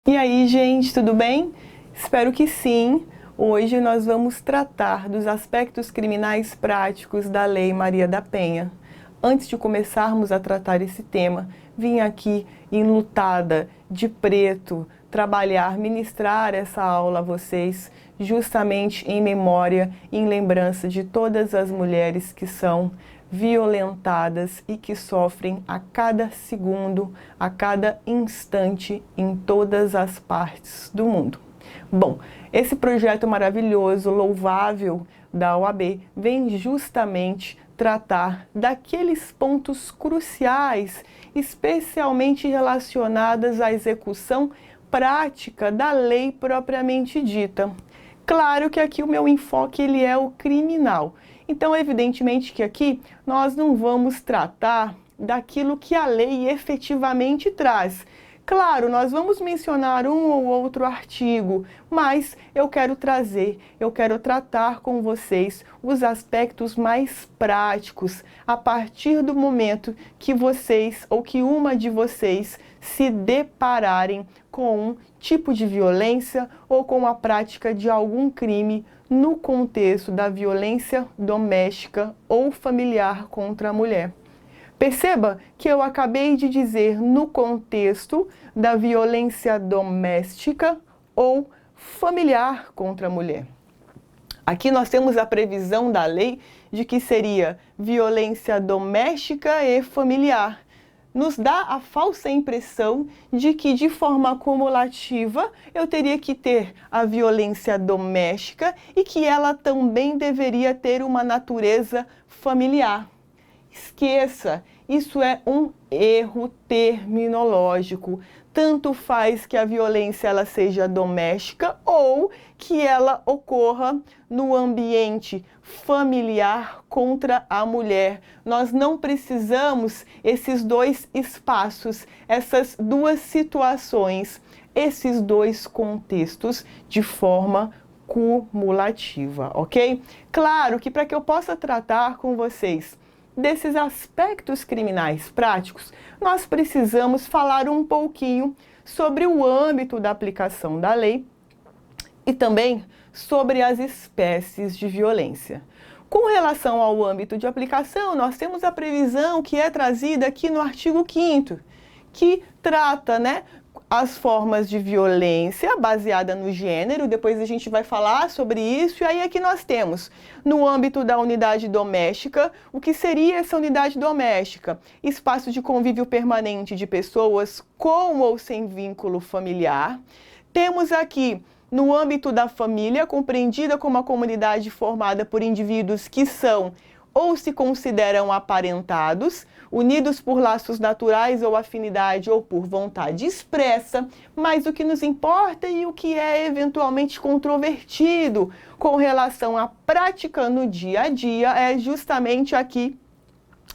E aí, gente, tudo bem? Espero que sim. Hoje nós vamos tratar dos aspectos criminais práticos da Lei Maria da Penha. Antes de começarmos a tratar esse tema, vim aqui enlutada, de preto, trabalhar, ministrar essa aula a vocês, justamente em memória, em lembrança de todas as mulheres que são violentadas e que sofrem a cada segundo, a cada instante, em todas as partes do mundo. Bom, esse projeto maravilhoso, louvável da OAB, vem justamente tratar daqueles pontos cruciais, especialmente relacionados à execução prática da lei propriamente dita. Claro que aqui o meu enfoque ele é o criminal. Então, evidentemente que aqui nós não vamos tratar daquilo que a lei efetivamente traz. Claro, nós vamos mencionar um ou outro artigo, mas eu quero tratar com vocês os aspectos mais práticos a partir do momento que vocês ou que uma de vocês se depararem com um tipo de violência ou com a prática de algum crime no contexto da violência doméstica ou familiar contra a mulher. Perceba que eu acabei de dizer no contexto da violência doméstica ou familiar contra a mulher. Aqui nós temos a previsão da lei de que seria violência doméstica e familiar. Nos dá a falsa impressão de que, de forma acumulativa, eu teria que ter a violência doméstica e que ela também deveria ter uma natureza familiar. Esqueça, isso é um erro terminológico. Tanto faz que a violência ela seja doméstica ou que ela ocorra no ambiente familiar contra a mulher. Nós não precisamos esses dois espaços, essas duas situações, esses dois contextos de forma cumulativa, ok? Claro que para que eu possa tratar com vocês desses aspectos criminais práticos, nós precisamos falar um pouquinho sobre o âmbito da aplicação da lei e também sobre as espécies de violência. Com relação ao âmbito de aplicação, nós temos a previsão que é trazida aqui no artigo 5º, que trata, as formas de violência baseada no gênero. Depois a gente vai falar sobre isso. E aí aqui nós temos, no âmbito da unidade doméstica, o que seria essa unidade doméstica? Espaço de convívio permanente de pessoas com ou sem vínculo familiar. Temos aqui, no âmbito da família, compreendida como a comunidade formada por indivíduos que são ou se consideram aparentados, unidos por laços naturais ou afinidade ou por vontade expressa, mas o que nos importa e o que é eventualmente controvertido com relação à prática no dia a dia é justamente aqui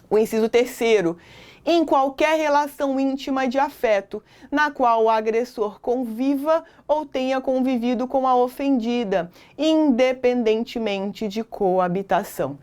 o inciso 3º. Em qualquer relação íntima de afeto, na qual o agressor conviva ou tenha convivido com a ofendida, independentemente de coabitação.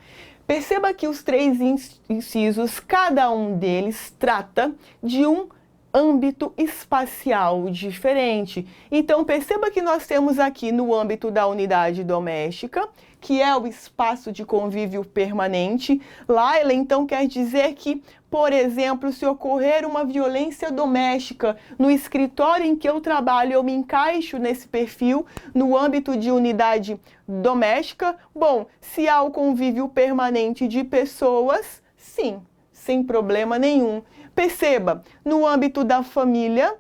Perceba que os três incisos, cada um deles trata de um âmbito espacial diferente. Então, perceba que nós temos aqui no âmbito da unidade doméstica, que é o espaço de convívio permanente. Lá, ela então quer dizer que, por exemplo, se ocorrer uma violência doméstica no escritório em que eu trabalho, eu me encaixo nesse perfil no âmbito de unidade doméstica. Bom, se há o convívio permanente de pessoas, sim, sem problema nenhum. Perceba, no âmbito da família,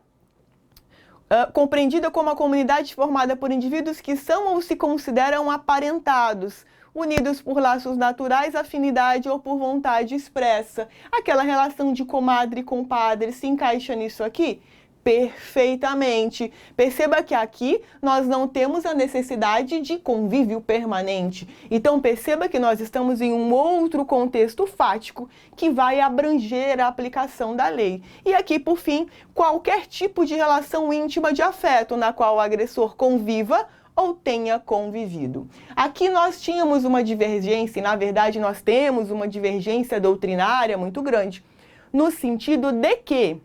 compreendida como a comunidade formada por indivíduos que são ou se consideram aparentados, unidos por laços naturais, afinidade ou por vontade expressa. Aquela relação de comadre e compadre se encaixa nisso aqui? Perfeitamente. Perceba que aqui nós não temos a necessidade de convívio permanente. Então perceba que nós estamos em um outro contexto fático que vai abranger a aplicação da lei. E aqui, por fim, qualquer tipo de relação íntima de afeto na qual o agressor conviva ou tenha convivido. Aqui nós tínhamos uma divergência, e na verdade nós temos uma divergência doutrinária muito grande, no sentido de que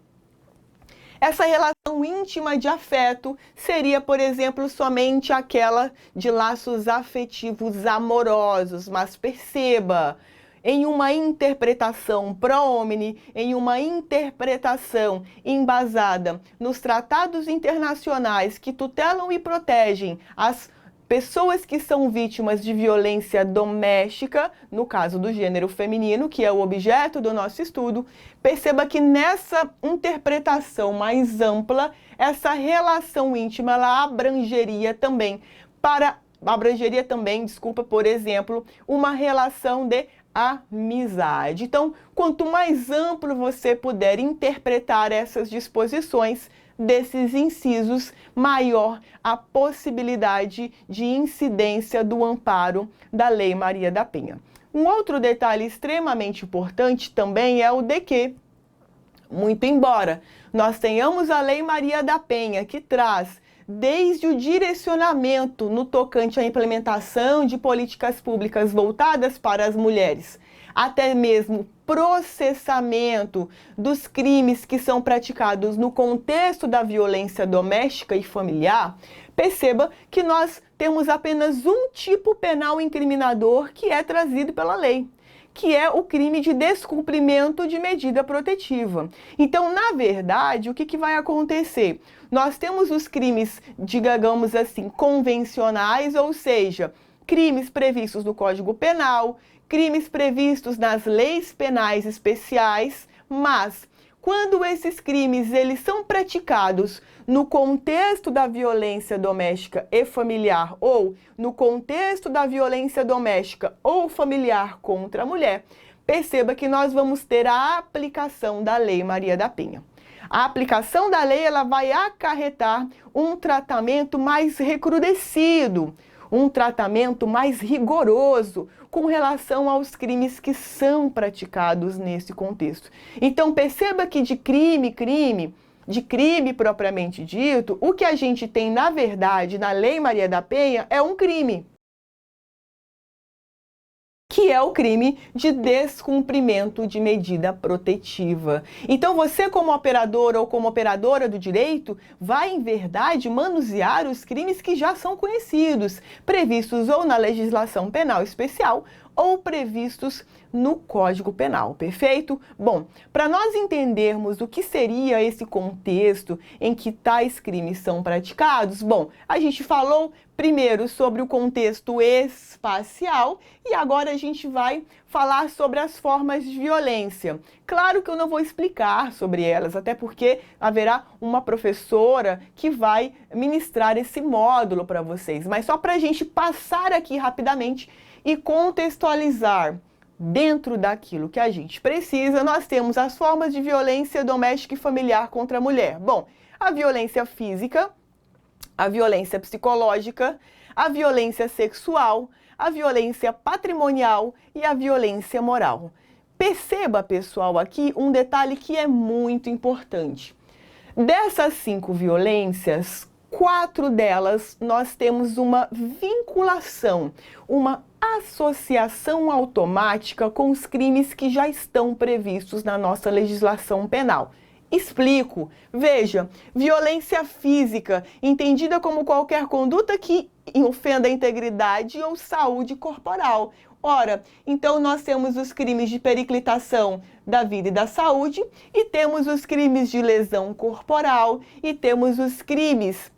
Essa relação íntima de afeto seria, por exemplo, somente aquela de laços afetivos amorosos, mas perceba, em uma interpretação pro-homine, em uma interpretação embasada nos tratados internacionais que tutelam e protegem as pessoas que são vítimas de violência doméstica, no caso do gênero feminino, que é o objeto do nosso estudo, perceba que nessa interpretação mais ampla, essa relação íntima, ela abrangeria também, por exemplo, uma relação de amizade. Então, quanto mais amplo você puder interpretar essas disposições desses incisos, maior a possibilidade de incidência do amparo da Lei Maria da Penha. Um outro detalhe extremamente importante também é o de que, muito embora nós tenhamos a Lei Maria da Penha, que traz desde o direcionamento no tocante à implementação de políticas públicas voltadas para as mulheres, até mesmo processamento dos crimes que são praticados no contexto da violência doméstica e familiar, perceba que nós temos apenas um tipo penal incriminador que é trazido pela lei, que é o crime de descumprimento de medida protetiva. Então, na verdade, o que vai acontecer? Nós temos os crimes, digamos assim, convencionais, ou seja, crimes previstos no Código Penal, crimes previstos nas leis penais especiais, mas quando esses crimes eles são praticados no contexto da violência doméstica e familiar ou no contexto da violência doméstica ou familiar contra a mulher, perceba que nós vamos ter a aplicação da Lei Maria da Penha. A aplicação da lei ela vai acarretar um tratamento mais recrudescido, um tratamento mais rigoroso com relação aos crimes que são praticados nesse contexto. Então perceba que de crime propriamente dito, o que a gente tem na verdade na Lei Maria da Penha é um crime, que é o crime de descumprimento de medida protetiva. Então você, como operador ou como operadora do direito, vai em verdade manusear os crimes que já são conhecidos, previstos ou na legislação penal especial ou previstos no Código Penal, perfeito? Bom, para nós entendermos o que seria esse contexto em que tais crimes são praticados, bom, a gente falou primeiro sobre o contexto espacial e agora a gente vai falar sobre as formas de violência. Claro que eu não vou explicar sobre elas, até porque haverá uma professora que vai ministrar esse módulo para vocês, mas só para a gente passar aqui rapidamente e contextualizar dentro daquilo que a gente precisa, nós temos as formas de violência doméstica e familiar contra a mulher. Bom, a violência física, a violência psicológica, a violência sexual, a violência patrimonial e a violência moral. Perceba, pessoal, aqui um detalhe que é muito importante. Dessas 5 violências, 4 delas nós temos uma vinculação, uma associação automática com os crimes que já estão previstos na nossa legislação penal. Explico. Veja, violência física, entendida como qualquer conduta que ofenda a integridade ou saúde corporal. Ora, então nós temos os crimes de periclitação da vida e da saúde, e temos os crimes de lesão corporal, e temos os crimes,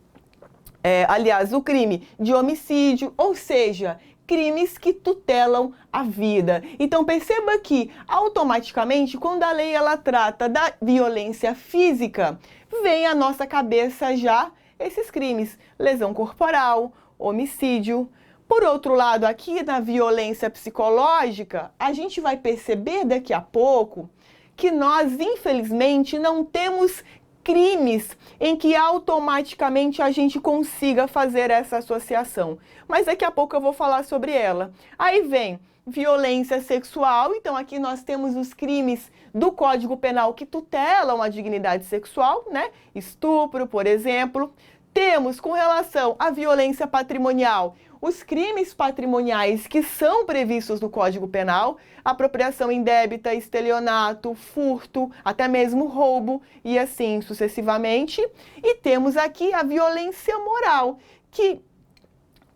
o crime de homicídio, ou seja, crimes que tutelam a vida. Então perceba que automaticamente quando a lei ela trata da violência física, vem à nossa cabeça já esses crimes, lesão corporal, homicídio. Por outro lado, aqui na violência psicológica, a gente vai perceber daqui a pouco que nós, infelizmente, não temos crimes em que automaticamente a gente consiga fazer essa associação. Mas daqui a pouco eu vou falar sobre ela. Aí vem violência sexual, então aqui nós temos os crimes do Código Penal que tutelam a dignidade sexual, né? Estupro, por exemplo. Temos, com relação à violência patrimonial, os crimes patrimoniais que são previstos no Código Penal, apropriação indébita, estelionato, furto, até mesmo roubo e assim sucessivamente. E temos aqui a violência moral, que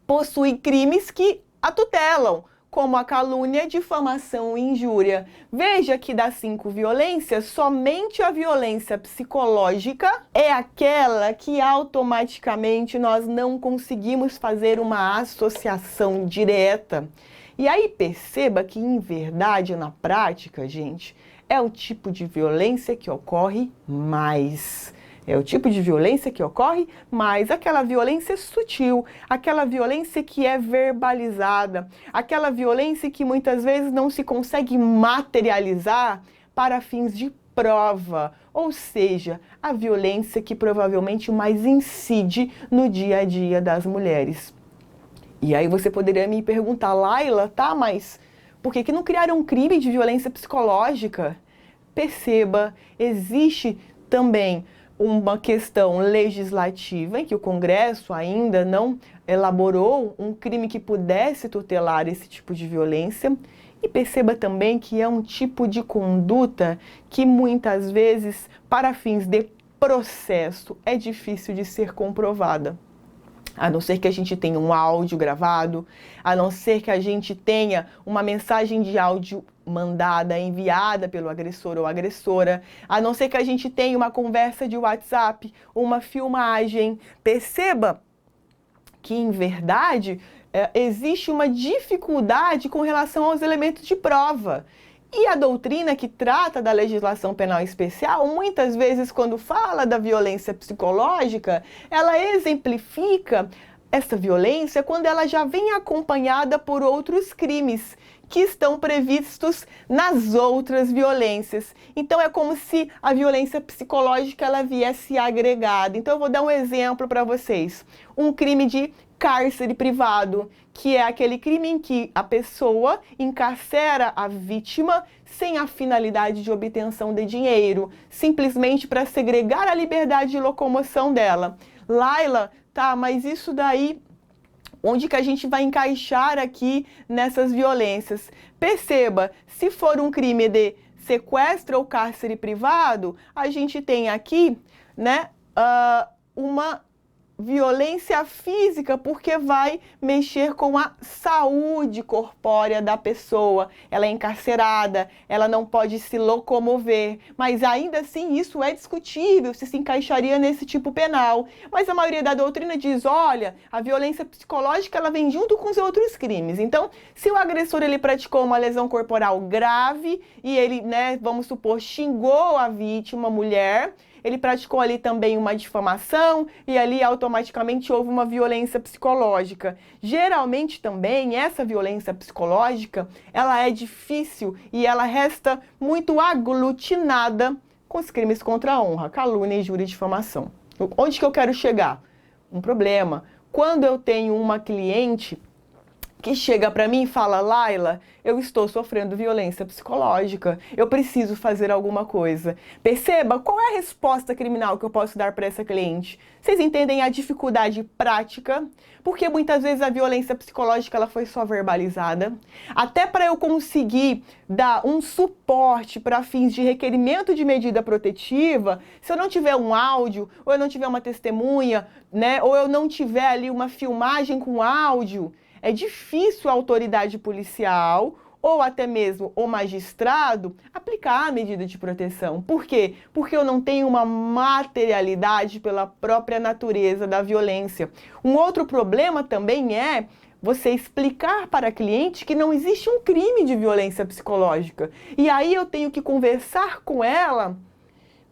possui crimes que a tutelam, como a calúnia, difamação e injúria. Veja que das 5 violências, somente a violência psicológica é aquela que automaticamente nós não conseguimos fazer uma associação direta. E aí perceba que, em verdade, na prática, gente, é o tipo de violência que ocorre mais. É o tipo de violência que ocorre, mas aquela violência sutil, aquela violência que é verbalizada, aquela violência que muitas vezes não se consegue materializar para fins de prova, ou seja, a violência que provavelmente mais incide no dia a dia das mulheres. E aí você poderia me perguntar, Laila, tá, mas por que não criaram um crime de violência psicológica? Perceba, existe também uma questão legislativa em que o Congresso ainda não elaborou um crime que pudesse tutelar esse tipo de violência. E perceba também que é um tipo de conduta que muitas vezes, para fins de processo, é difícil de ser comprovada. A não ser que a gente tenha um áudio gravado, a não ser que a gente tenha uma mensagem de áudio mandada, enviada pelo agressor ou agressora, a não ser que a gente tenha uma conversa de WhatsApp, uma filmagem. Perceba que, em verdade, existe uma dificuldade com relação aos elementos de prova. E a doutrina que trata da legislação penal especial, muitas vezes, quando fala da violência psicológica, ela exemplifica essa violência quando ela já vem acompanhada por outros crimes que estão previstos nas outras violências. Então, é como se a violência psicológica ela viesse agregada. Então, eu vou dar um exemplo para vocês. Um crime de cárcere privado, que é aquele crime em que a pessoa encarcera a vítima sem a finalidade de obtenção de dinheiro, simplesmente para segregar a liberdade de locomoção dela. Laila, tá, mas isso daí, onde que a gente vai encaixar aqui nessas violências? Perceba, se for um crime de sequestro ou cárcere privado, a gente tem aqui, né, uma violência física, porque vai mexer com a saúde corpórea da pessoa. Ela é encarcerada, ela não pode se locomover, mas ainda assim isso é discutível se encaixaria nesse tipo penal. Mas a maioria da doutrina diz, olha, a violência psicológica ela vem junto com os outros crimes. Então, se o agressor ele praticou uma lesão corporal grave e ele, né, vamos supor, xingou a vítima, a mulher, ele praticou ali também uma difamação e ali automaticamente houve uma violência psicológica. Geralmente também essa violência psicológica, ela é difícil e ela resta muito aglutinada com os crimes contra a honra, calúnia, injúria e difamação. Onde que eu quero chegar? Um problema. Quando eu tenho uma cliente que chega para mim e fala, Laila, eu estou sofrendo violência psicológica, eu preciso fazer alguma coisa. Perceba qual é a resposta criminal que eu posso dar para essa cliente. Vocês entendem a dificuldade prática? Porque muitas vezes a violência psicológica ela foi só verbalizada. Até para eu conseguir dar um suporte para fins de requerimento de medida protetiva, se eu não tiver um áudio, ou eu não tiver uma testemunha, né, ou eu não tiver ali uma filmagem com áudio, é difícil a autoridade policial ou até mesmo o magistrado aplicar a medida de proteção. Por quê? Porque eu não tenho uma materialidade pela própria natureza da violência. Um outro problema também é você explicar para a cliente que não existe um crime de violência psicológica. E aí eu tenho que conversar com ela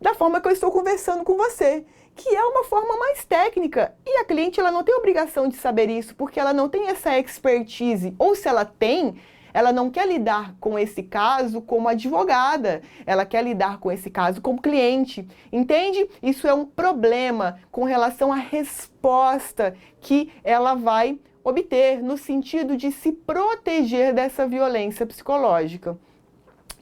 da forma que eu estou conversando com você, que é uma forma mais técnica. E a cliente ela não tem obrigação de saber isso, porque ela não tem essa expertise. Ou se ela tem, ela não quer lidar com esse caso como advogada. Ela quer lidar com esse caso como cliente. Entende? Isso é um problema com relação à resposta que ela vai obter, no sentido de se proteger dessa violência psicológica.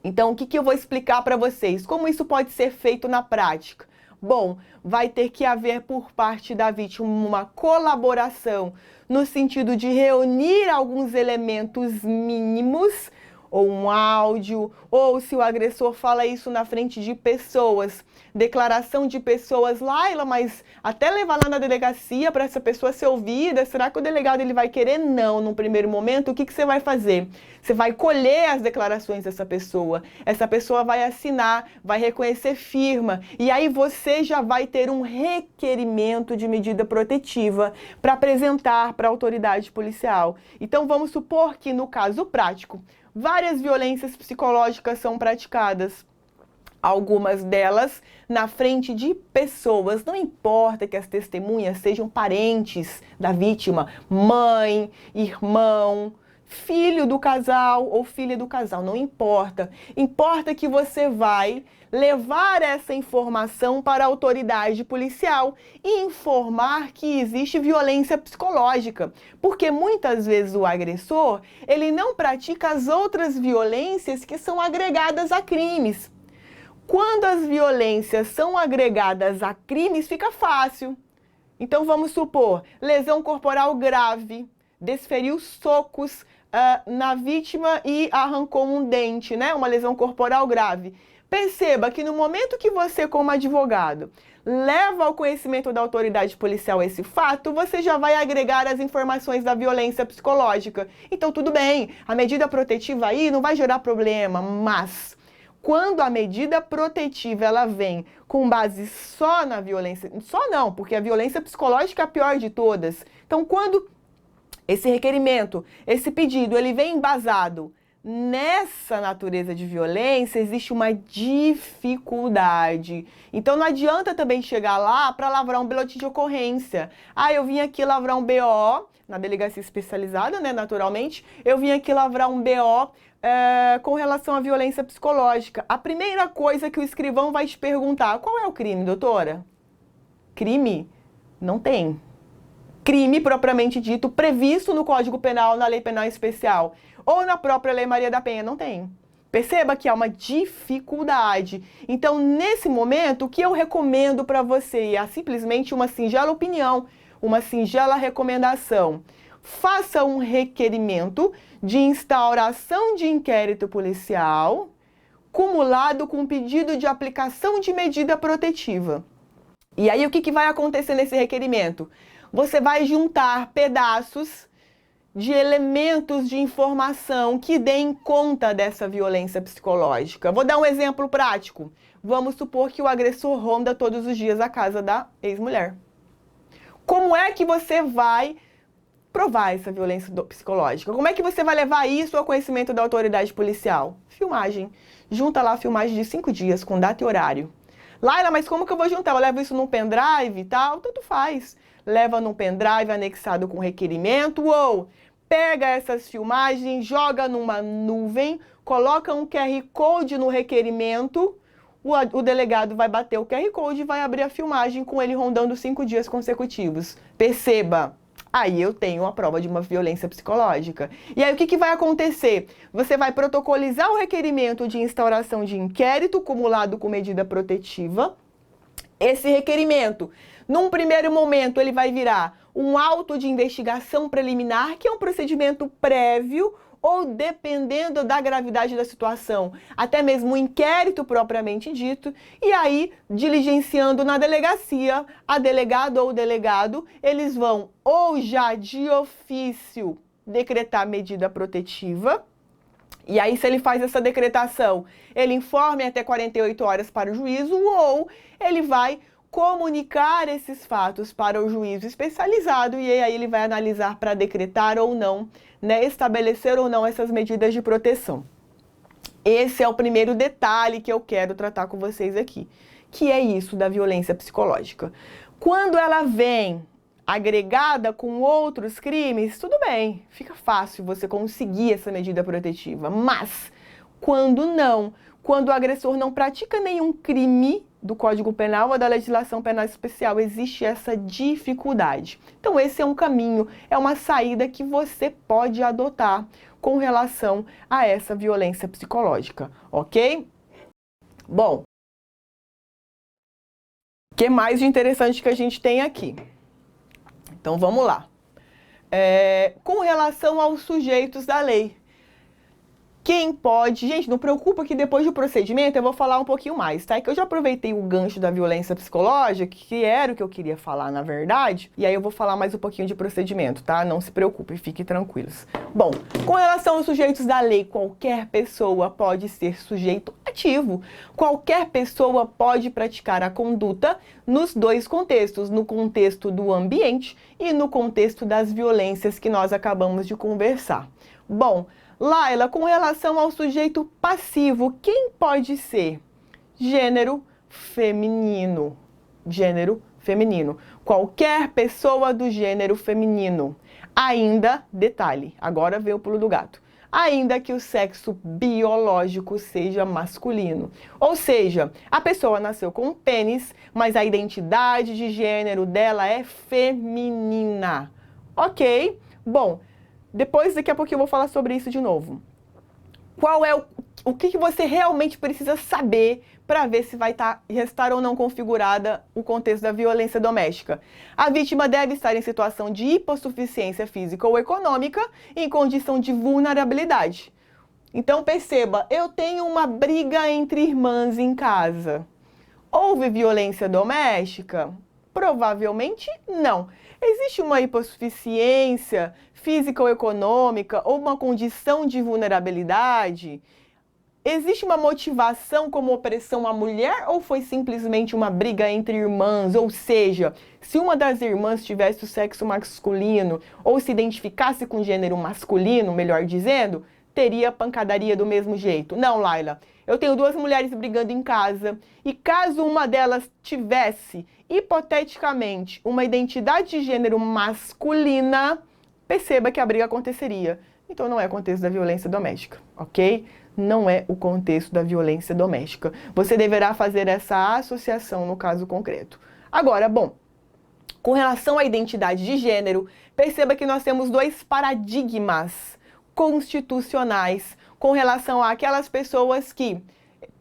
Então, o que eu vou explicar para vocês? Como isso pode ser feito na prática? Bom, vai ter que haver por parte da vítima uma colaboração no sentido de reunir alguns elementos mínimos, ou um áudio, ou se o agressor fala isso na frente de pessoas, declaração de pessoas, Laila, mas até levar lá na delegacia para essa pessoa ser ouvida, será que o delegado ele vai querer? Não, num primeiro momento, o que você vai fazer? Você vai colher as declarações dessa pessoa, essa pessoa vai assinar, vai reconhecer firma, e aí você já vai ter um requerimento de medida protetiva para apresentar para a autoridade policial. Então vamos supor que no caso prático, várias violências psicológicas são praticadas. Algumas delas na frente de pessoas, não importa que as testemunhas sejam parentes da vítima, mãe, irmão, filho do casal ou filha do casal, não importa. Importa que você vai levar essa informação para a autoridade policial e informar que existe violência psicológica, porque muitas vezes o agressor, ele não pratica as outras violências que são agregadas a crimes. Quando as violências são agregadas a crimes, fica fácil. Então vamos supor, lesão corporal grave, desferiu socos na vítima e arrancou um dente, né? Uma lesão corporal grave. Perceba que no momento que você, como advogado, leva ao conhecimento da autoridade policial esse fato, você já vai agregar as informações da violência psicológica. Então tudo bem, a medida protetiva aí não vai gerar problema, mas quando a medida protetiva ela vem com base só na violência, só não, porque a violência psicológica é a pior de todas. Então, quando esse requerimento, esse pedido, ele vem embasado nessa natureza de violência, existe uma dificuldade. Então, não adianta também chegar lá para lavrar um boletim de ocorrência. Ah, eu vim aqui lavrar um BO, na delegacia especializada, né, naturalmente, eu vim aqui lavrar um BO com relação à violência psicológica. A primeira coisa que o escrivão vai te perguntar, qual é o crime, doutora? Crime? Não tem. Crime propriamente dito, previsto no Código Penal, na Lei Penal Especial, ou na própria Lei Maria da Penha, não tem. Perceba que há uma dificuldade. Então, nesse momento, o que eu recomendo para você é simplesmente uma singela opinião, uma singela recomendação. Faça um requerimento de instauração de inquérito policial, cumulado com pedido de aplicação de medida protetiva. E aí, o que vai acontecer nesse requerimento? Você vai juntar pedaços de elementos de informação que deem conta dessa violência psicológica. Vou dar um exemplo prático. Vamos supor que o agressor ronda todos os dias a casa da ex-mulher. Como é que você vai provar essa violência psicológica? Como é que você vai levar isso ao conhecimento da autoridade policial? Filmagem. Junta lá a filmagem de 5 dias, com data e horário. Laila, mas como que eu vou juntar? Eu levo isso num pendrive e tal? Tanto faz. Leva num pendrive anexado com requerimento, ou pega essas filmagens, joga numa nuvem, coloca um QR Code no requerimento, o delegado vai bater o QR Code e vai abrir a filmagem com ele rondando 5 dias consecutivos. Perceba, aí eu tenho a prova de uma violência psicológica. E aí o que vai acontecer? Você vai protocolizar o requerimento de instauração de inquérito cumulado com medida protetiva. Esse requerimento, num primeiro momento, ele vai virar um auto de investigação preliminar, que é um procedimento prévio, ou, dependendo da gravidade da situação, até mesmo um inquérito propriamente dito, e aí, diligenciando na delegacia, a delegada ou o delegado, eles vão ou já de ofício decretar medida protetiva, e aí, se ele faz essa decretação, ele informa até 48 horas para o juízo, ou ele vai comunicar esses fatos para o juízo especializado, e aí ele vai analisar para decretar ou não, né, estabelecer ou não essas medidas de proteção. Esse é o primeiro detalhe que eu quero tratar com vocês aqui, que é isso da violência psicológica. Quando ela vem agregada com outros crimes, tudo bem, fica fácil você conseguir essa medida protetiva. Mas, quando não, quando o agressor não pratica nenhum crime do Código Penal ou da legislação penal especial, existe essa dificuldade. Então, esse é um caminho, é uma saída que você pode adotar com relação a essa violência psicológica, ok? Bom, que mais de interessante que a gente tem aqui? Então, vamos lá. Com relação aos sujeitos da lei, quem pode... Gente, não preocupa que depois do procedimento eu vou falar um pouquinho mais, tá? É que eu já aproveitei o gancho da violência psicológica, que era o que eu queria falar, na verdade, e aí eu vou falar mais um pouquinho de procedimento, tá? Não se preocupe, fiquem tranquilos. Bom, com relação aos sujeitos da lei, qualquer pessoa pode ser sujeito ativo. Qualquer pessoa pode praticar a conduta nos dois contextos, no contexto do ambiente e no contexto das violências que nós acabamos de conversar. Bom, Laila, com relação ao sujeito passivo, quem pode ser? Gênero feminino. Gênero feminino. Qualquer pessoa do gênero feminino. Ainda, detalhe, agora vem o pulo do gato. Ainda que o sexo biológico seja masculino. Ou seja, a pessoa nasceu com um pênis, mas a identidade de gênero dela é feminina. Ok? Bom, depois, daqui a pouquinho eu vou falar sobre isso de novo. Qual é o que você realmente precisa saber para ver se vai estar ou não configurada o contexto da violência doméstica? A vítima deve estar em situação de hipossuficiência física ou econômica, em condição de vulnerabilidade. Então perceba, eu tenho uma briga entre irmãs em casa. Houve violência doméstica? Provavelmente não. Existe uma hipossuficiência física ou econômica ou uma condição de vulnerabilidade? Existe uma motivação como opressão à mulher ou foi simplesmente uma briga entre irmãs? Ou seja, se uma das irmãs tivesse o sexo masculino ou se identificasse com o gênero masculino, melhor dizendo, teria pancadaria do mesmo jeito. Não, Laila. Eu tenho duas mulheres brigando em casa e caso uma delas tivesse, hipoteticamente, uma identidade de gênero masculina, perceba que a briga aconteceria. Então não é contexto da violência doméstica, ok? Não é o contexto da violência doméstica. Você deverá fazer essa associação no caso concreto. Agora, bom, com relação à identidade de gênero, perceba que nós temos dois paradigmas constitucionais com relação àquelas pessoas que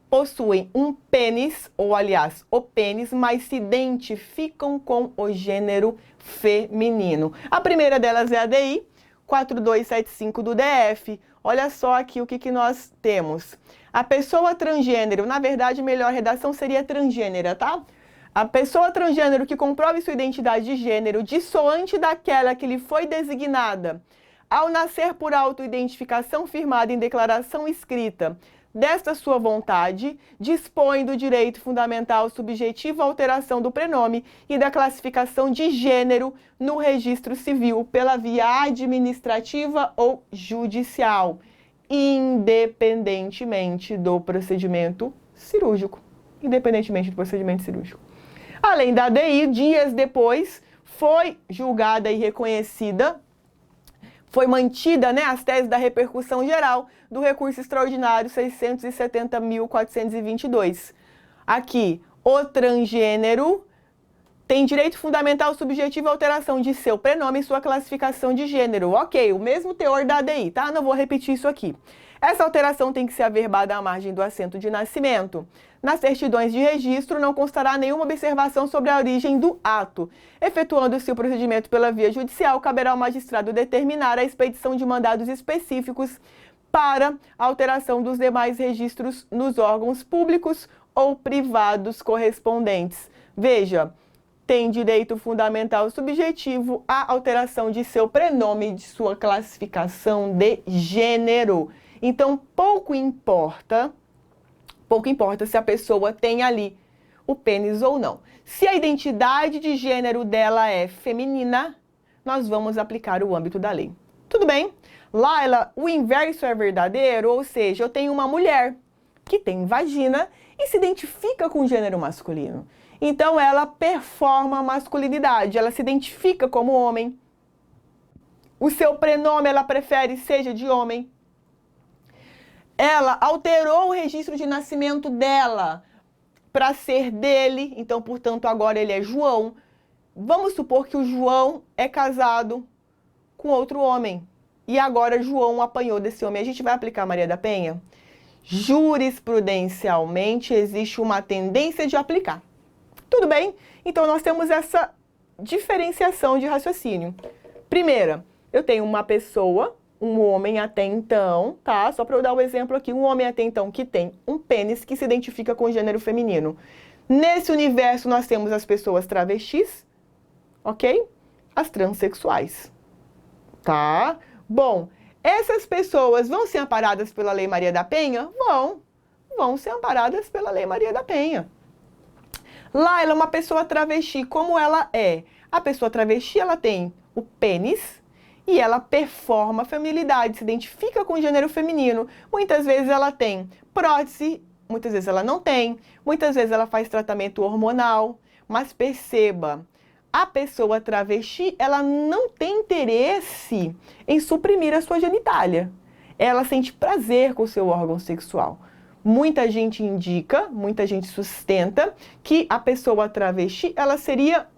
possuem um pênis, ou aliás, o pênis, mas se identificam com o gênero feminino. A primeira delas é a DI 4275 do DF. Olha só aqui o que nós temos. A pessoa transgênero, na verdade, melhor redação seria transgênera, tá? A pessoa transgênero que comprove sua identidade de gênero dissoante daquela que lhe foi designada ao nascer por autoidentificação firmada em declaração escrita desta sua vontade, dispõe do direito fundamental subjetivo à alteração do prenome e da classificação de gênero no registro civil pela via administrativa ou judicial, independentemente do procedimento cirúrgico. Independentemente do procedimento cirúrgico. Além da ADI, dias depois, foi julgada e reconhecida, foi mantida, né, as teses da repercussão geral do recurso extraordinário 670.422. Aqui, o transgênero tem direito fundamental subjetivo à alteração de seu prenome e sua classificação de gênero. Ok, o mesmo teor da ADI, tá? Não vou repetir isso aqui. Essa alteração tem que ser averbada à margem do assento de nascimento. Nas certidões de registro não constará nenhuma observação sobre a origem do ato. Efetuando-se o procedimento pela via judicial, caberá ao magistrado determinar a expedição de mandados específicos para a alteração dos demais registros nos órgãos públicos ou privados correspondentes. Veja, tem direito fundamental subjetivo à alteração de seu prenome e de sua classificação de gênero. Então, pouco importa se a pessoa tem ali o pênis ou não. Se a identidade de gênero dela é feminina, nós vamos aplicar o âmbito da lei. Tudo bem? Laila, o inverso é verdadeiro, ou seja, eu tenho uma mulher que tem vagina e se identifica com o gênero masculino. Então, ela performa a masculinidade, ela se identifica como homem. O seu prenome ela prefere seja de homem. Ela alterou o registro de nascimento dela para ser dele, então, portanto, agora ele é João. Vamos supor que o João é casado com outro homem e agora João apanhou desse homem. A gente vai aplicar Maria da Penha? Jurisprudencialmente existe uma tendência de aplicar. Tudo bem? Então, nós temos essa diferenciação de raciocínio. Primeira, eu tenho uma pessoa, um homem até então, tá? Só para eu dar o exemplo aqui, um homem até então que tem um pênis que se identifica com o gênero feminino. Nesse universo, nós temos as pessoas travestis, ok? As transexuais, tá? Bom, essas pessoas vão ser amparadas pela Lei Maria da Penha? Vão ser amparadas pela Lei Maria da Penha. Laila é uma pessoa travesti, como ela é? A pessoa travesti, ela tem o pênis e ela performa a feminilidade, se identifica com o gênero feminino. Muitas vezes ela tem prótese, muitas vezes ela não tem, muitas vezes ela faz tratamento hormonal, mas perceba, a pessoa travesti, ela não tem interesse em suprimir a sua genitália. Ela sente prazer com o seu órgão sexual. Muita gente indica, muita gente sustenta que a pessoa travesti, ela seria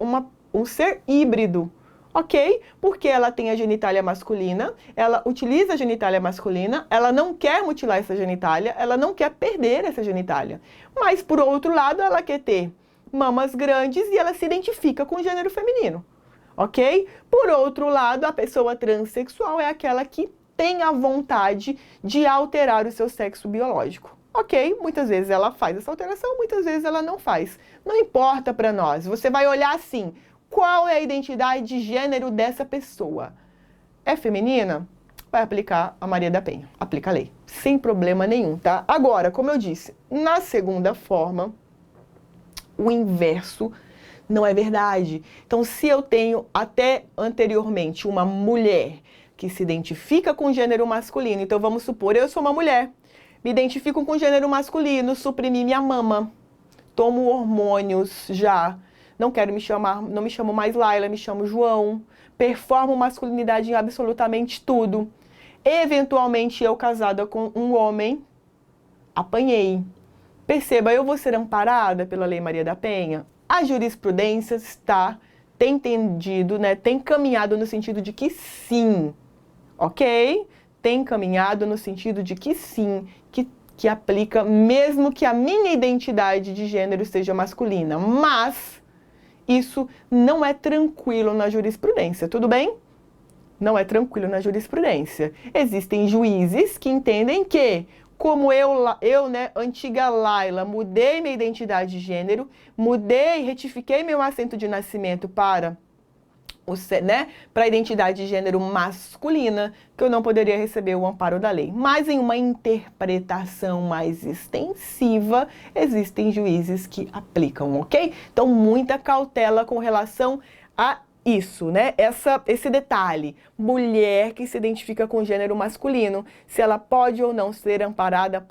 um ser híbrido, ok? Porque ela tem a genitália masculina, ela utiliza a genitália masculina, ela não quer mutilar essa genitália, ela não quer perder essa genitália. Mas, por outro lado, ela quer ter mamas grandes e ela se identifica com o gênero feminino, ok? Por outro lado, a pessoa transexual é aquela que tem a vontade de alterar o seu sexo biológico. Ok, muitas vezes ela faz essa alteração, muitas vezes ela não faz. Não importa para nós. Você vai olhar assim, qual é a identidade de gênero dessa pessoa? É feminina? Vai aplicar a Maria da Penha. Aplica a lei. Sem problema nenhum, tá? Agora, como eu disse, na segunda forma, o inverso não é verdade. Então, se eu tenho até anteriormente uma mulher que se identifica com o gênero masculino, então vamos supor, eu sou uma mulher, me identifico com o gênero masculino, suprimi minha mama, tomo hormônios já, não quero me chamar, não me chamo mais Laila, me chamo João, performo masculinidade em absolutamente tudo. Eventualmente eu casada com um homem, apanhei. Perceba, eu vou ser amparada pela Lei Maria da Penha? A jurisprudência tem entendido, né, tem caminhado no sentido de que sim, ok? Tem caminhado no sentido de que sim, que aplica mesmo que a minha identidade de gênero seja masculina. Mas isso não é tranquilo na jurisprudência, tudo bem? Não é tranquilo na jurisprudência. Existem juízes que entendem que, como eu, né, antiga Laila, mudei minha identidade de gênero, retifiquei meu assento de nascimento para a identidade de gênero masculina, que eu não poderia receber o amparo da lei. Mas em uma interpretação mais extensiva, existem juízes que aplicam, ok? Então, muita cautela com relação a isso, né? Esse detalhe, mulher que se identifica com gênero masculino, se ela pode ou não ser amparada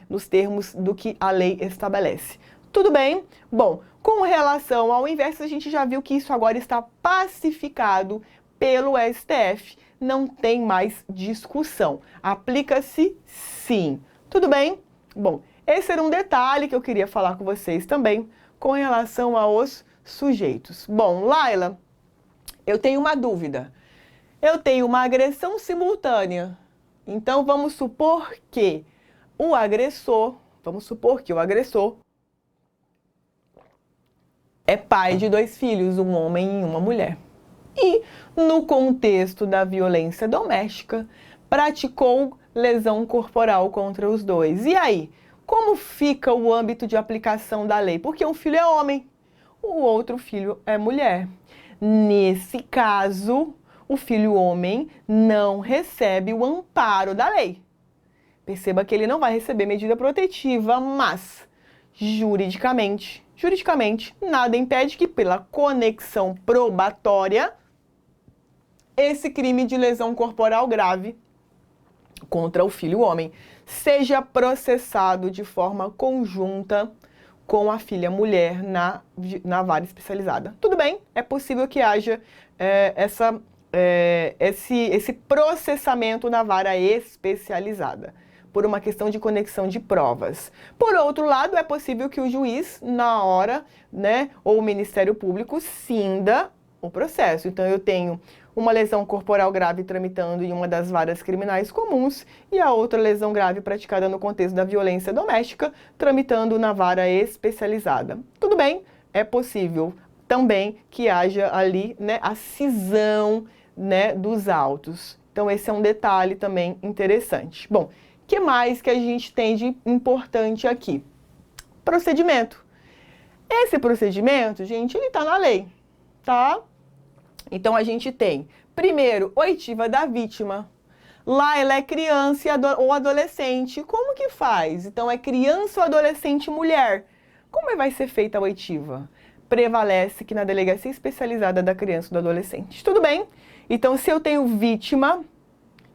nos termos do que a lei estabelece. Tudo bem? Bom, com relação ao inverso, a gente já viu que isso agora está pacificado pelo STF. Não tem mais discussão. Aplica-se sim. Tudo bem? Bom, esse era um detalhe que eu queria falar com vocês também com relação aos sujeitos. Bom, Laila, eu tenho uma dúvida. Eu tenho uma agressão simultânea. Então, vamos supor que o agressor é pai de 2 filhos, um homem e uma mulher. E, no contexto da violência doméstica, praticou lesão corporal contra os 2. E aí, como fica o âmbito de aplicação da lei? Porque um filho é homem, o outro filho é mulher. Nesse caso, o filho homem não recebe o amparo da lei. Perceba que ele não vai receber medida protetiva, mas juridicamente, nada impede que, pela conexão probatória, esse crime de lesão corporal grave contra o filho homem seja processado de forma conjunta com a filha mulher na vara especializada. Tudo bem, é possível que haja esse processamento na vara especializada, por uma questão de conexão de provas. Por outro lado, é possível que o juiz, na hora, né, ou o Ministério Público, cinda o processo. Então, eu tenho uma lesão corporal grave tramitando em uma das varas criminais comuns e a outra lesão grave praticada no contexto da violência doméstica tramitando na vara especializada. Tudo bem? é possível também que haja ali, né, a cisão, né, dos autos. Então, esse é um detalhe também interessante. Bom, o que mais que a gente tem de importante aqui? Procedimento. Esse procedimento, gente, ele tá na lei, tá? Então, a gente tem, primeiro, oitiva da vítima. Lá ela é criança ou adolescente. Como que faz? Então, é criança ou adolescente mulher. Como vai ser feita a oitiva? Prevalece que na delegacia especializada da criança ou do adolescente. Tudo bem? Então, se eu tenho vítima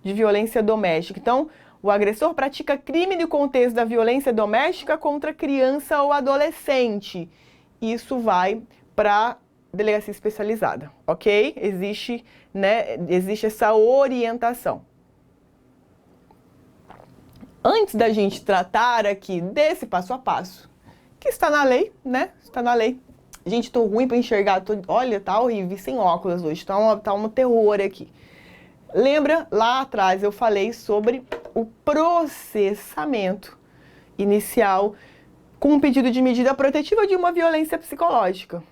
de violência doméstica, então, o agressor pratica crime no contexto da violência doméstica contra criança ou adolescente. Isso vai para delegacia especializada, ok? Existe, né, existe essa orientação. Antes da gente tratar aqui desse passo a passo, que está na lei, né? Está na lei. Gente, tô ruim para enxergar. Olha, tá horrível, sem óculos hoje. Tá um terror aqui. Lembra, lá atrás eu falei sobre o processamento inicial com um pedido de medida protetiva de uma violência psicológica.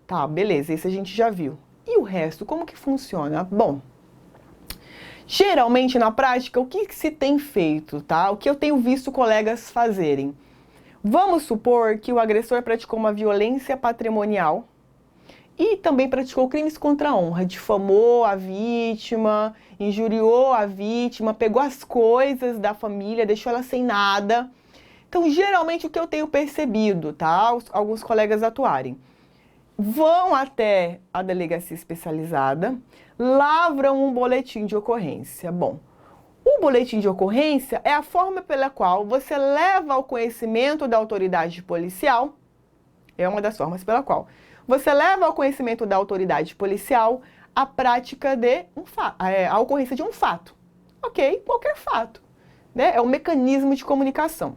Tá, beleza, esse a gente já viu. E o resto, como que funciona? Bom, geralmente na prática, o que se tem feito, tá? O que eu tenho visto colegas fazerem? Vamos supor que o agressor praticou uma violência patrimonial e também praticou crimes contra a honra, difamou a vítima, injuriou a vítima, pegou as coisas da família, deixou ela sem nada. Então, geralmente, o que eu tenho percebido, tá? Alguns colegas atuarem. Vão até a delegacia especializada, lavram um boletim de ocorrência. Bom, o boletim de ocorrência é a forma pela qual você leva ao conhecimento da autoridade policial, é uma das formas pela qual você leva ao conhecimento da autoridade policial a prática de a ocorrência de um fato. Ok? Qualquer fato, né? É um mecanismo de comunicação.